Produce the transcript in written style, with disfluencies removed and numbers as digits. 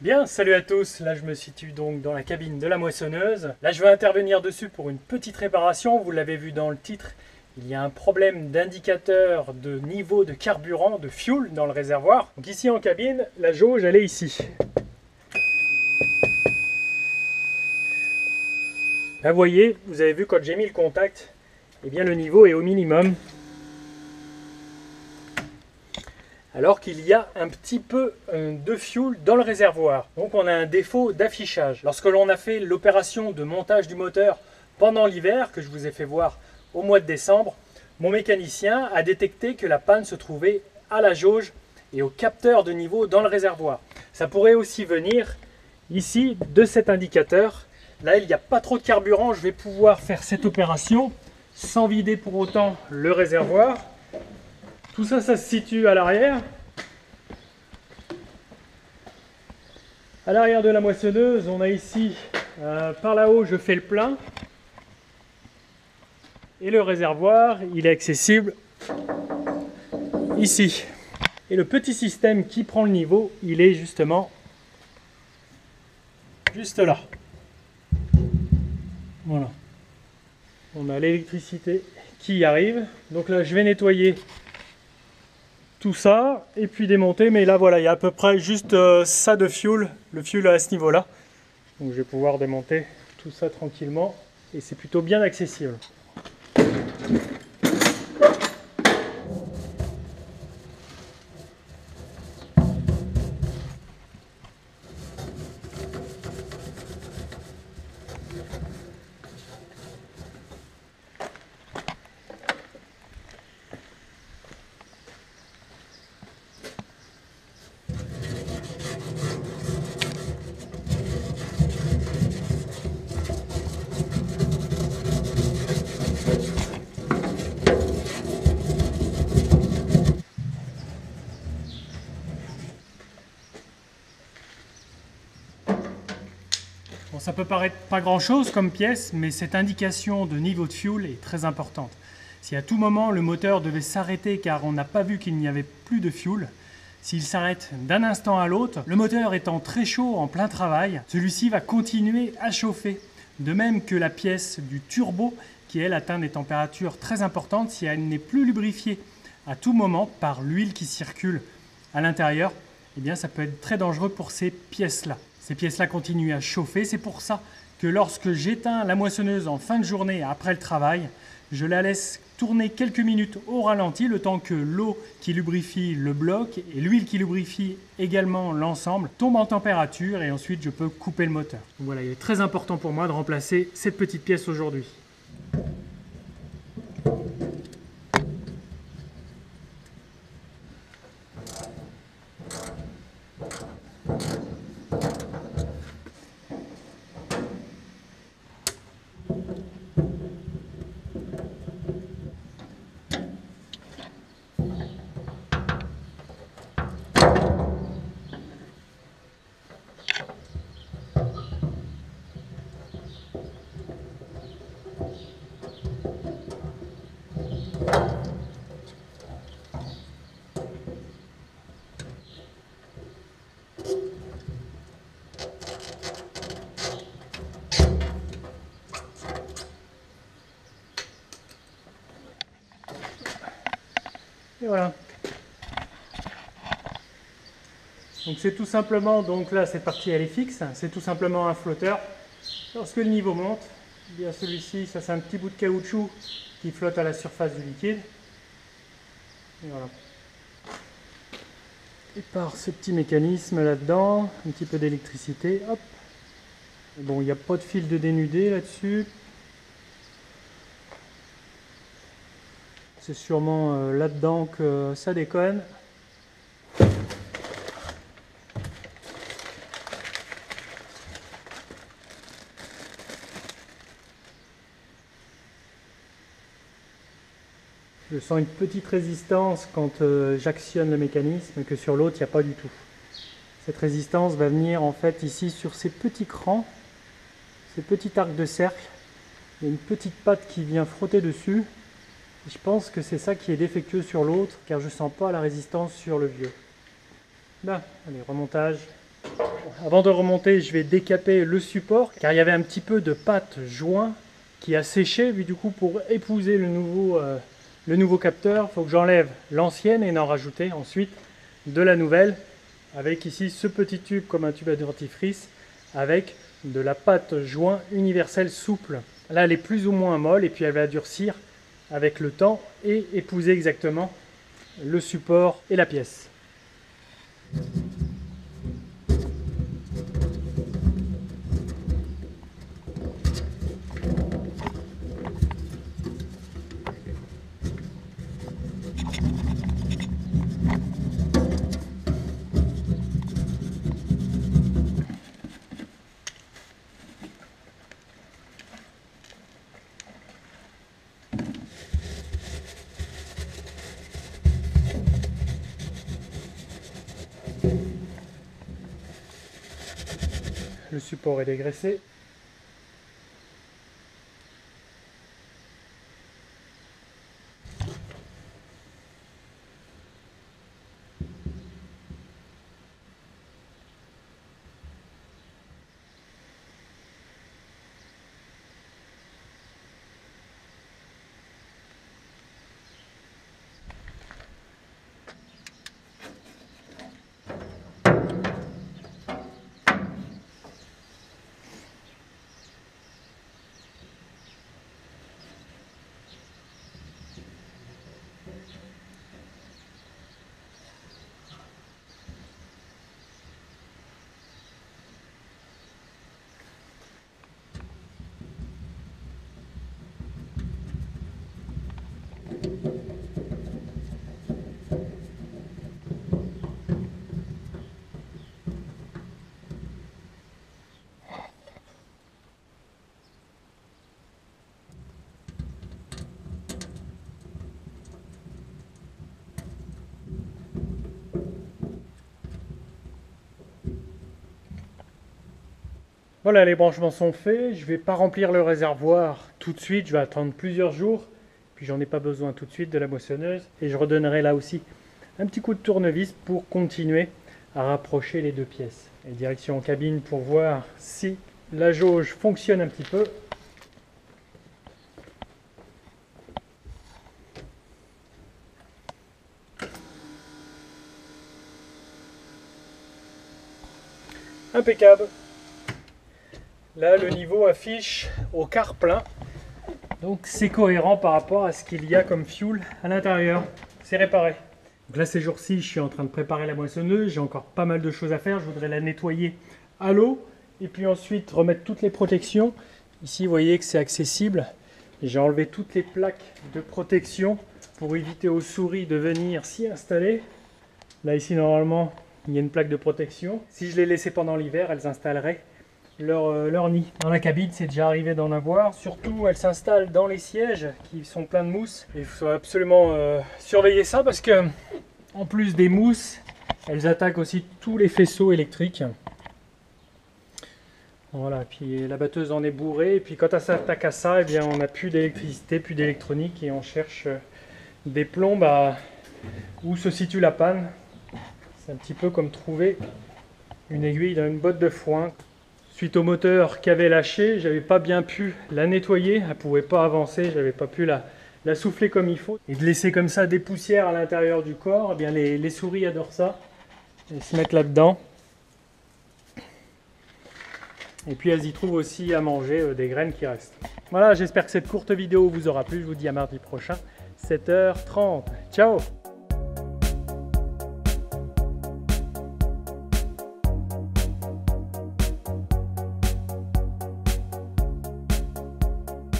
Bien, salut à tous, là je me situe donc dans la cabine de la moissonneuse. Là je vais intervenir dessus pour une petite réparation, vous l'avez vu dans le titre, il y a un problème d'indicateur de niveau de carburant, de fuel dans le réservoir. Donc ici en cabine, la jauge elle est ici. Là vous voyez, vous avez vu quand j'ai mis le contact, eh bien le niveau est au minimum. Alors qu'il y a un petit peu de fuel dans le réservoir. Donc on a un défaut d'affichage. Lorsque l'on a fait l'opération de montage du moteur pendant l'hiver, que je vous ai fait voir au mois de décembre, mon mécanicien a détecté que la panne se trouvait à la jauge et au capteur de niveau dans le réservoir. Ça pourrait aussi venir ici de cet indicateur. Là il n'y a pas trop de carburant, je vais pouvoir faire cette opération sans vider pour autant le réservoir. Tout ça, ça se situe à l'arrière. À l'arrière de la moissonneuse, on a ici, par là-haut, je fais le plein. Et le réservoir, il est accessible ici. Et le petit système qui prend le niveau, il est justement juste là. Voilà. On a l'électricité qui arrive. Donc là, je vais nettoyer tout ça et puis démonter, mais là voilà, il y a à peu près juste ça de fuel, le fuel à ce niveau là, donc je vais pouvoir démonter tout ça tranquillement et c'est plutôt bien accessible. Bon, ça peut paraître pas grand chose comme pièce, mais cette indication de niveau de fuel est très importante. Si à tout moment le moteur devait s'arrêter car on n'a pas vu qu'il n'y avait plus de fuel, s'il s'arrête d'un instant à l'autre, le moteur étant très chaud en plein travail, celui-ci va continuer à chauffer. De même que la pièce du turbo qui elle atteint des températures très importantes si elle n'est plus lubrifiée à tout moment par l'huile qui circule à l'intérieur, eh bien ça peut être très dangereux pour ces pièces-là. Ces pièces-là continuent à chauffer, c'est pour ça que lorsque j'éteins la moissonneuse en fin de journée après le travail, je la laisse tourner quelques minutes au ralenti, le temps que l'eau qui lubrifie le bloc et l'huile qui lubrifie également l'ensemble tombent en température et ensuite je peux couper le moteur. Donc voilà, il est très important pour moi de remplacer cette petite pièce aujourd'hui. Et voilà. Donc c'est tout simplement, donc là cette partie elle est fixe, c'est tout simplement un flotteur. Lorsque le niveau monte, eh bien celui-ci, ça c'est un petit bout de caoutchouc qui flotte à la surface du liquide. Et voilà. Et par ce petit mécanisme là-dedans, un petit peu d'électricité, hop. Bon, il n'y a pas de fil de dénudé là-dessus. C'est sûrement là-dedans que ça déconne. Je sens une petite résistance quand j'actionne le mécanisme, que sur l'autre, il n'y a pas du tout. Cette résistance va venir en fait ici sur ces petits crans, ces petits arcs de cercle. Il y a une petite patte qui vient frotter dessus. Je pense que c'est ça qui est défectueux sur l'autre, car je ne sens pas la résistance sur le vieux. Là, allez, remontage. Avant de remonter, je vais décaper le support car il y avait un petit peu de pâte joint qui a séché. Puis du coup, pour épouser le nouveau capteur, il faut que j'enlève l'ancienne et en rajouter ensuite de la nouvelle avec ici ce petit tube comme un tube à dentifrice avec de la pâte joint universelle souple. Là, elle est plus ou moins molle et puis elle va durcir avec le temps et épouser exactement le support et la pièce. Le support est dégraissé. Voilà, les branchements sont faits. Je ne vais pas remplir le réservoir tout de suite. Je vais attendre plusieurs jours. Puis j'en ai pas besoin tout de suite de la moissonneuse. Et je redonnerai là aussi un petit coup de tournevis pour continuer à rapprocher les deux pièces. Et direction en cabine pour voir si la jauge fonctionne un petit peu. Impeccable. Là, le niveau affiche au quart plein. Donc c'est cohérent par rapport à ce qu'il y a comme fuel à l'intérieur. C'est réparé. Donc là, ces jours-ci, je suis en train de préparer la moissonneuse. J'ai encore pas mal de choses à faire. Je voudrais la nettoyer à l'eau. Et puis ensuite, remettre toutes les protections. Ici, vous voyez que c'est accessible. J'ai enlevé toutes les plaques de protection pour éviter aux souris de venir s'y installer. Là, ici, normalement, il y a une plaque de protection. Si je les laissais pendant l'hiver, elles installeraient leur nid. Dans la cabine, c'est déjà arrivé d'en avoir. Surtout, elles s'installent dans les sièges qui sont pleins de mousse. Il faut absolument surveiller ça parce que, en plus des mousses, elles attaquent aussi tous les faisceaux électriques. Voilà, puis la batteuse en est bourrée. Et puis quand elle s'attaque à ça, eh bien, on n'a plus d'électricité, plus d'électronique et on cherche des plombes où se situe la panne. C'est un petit peu comme trouver une aiguille dans une botte de foin. Suite au moteur qui avait lâché, j'avais pas bien pu la nettoyer, elle pouvait pas avancer, j'avais pas pu la souffler comme il faut. Et de laisser comme ça des poussières à l'intérieur du corps, eh bien les souris adorent ça. Elles se mettent là-dedans. Et puis elles y trouvent aussi à manger des graines qui restent. Voilà, j'espère que cette courte vidéo vous aura plu. Je vous dis à mardi prochain, 7h30. Ciao!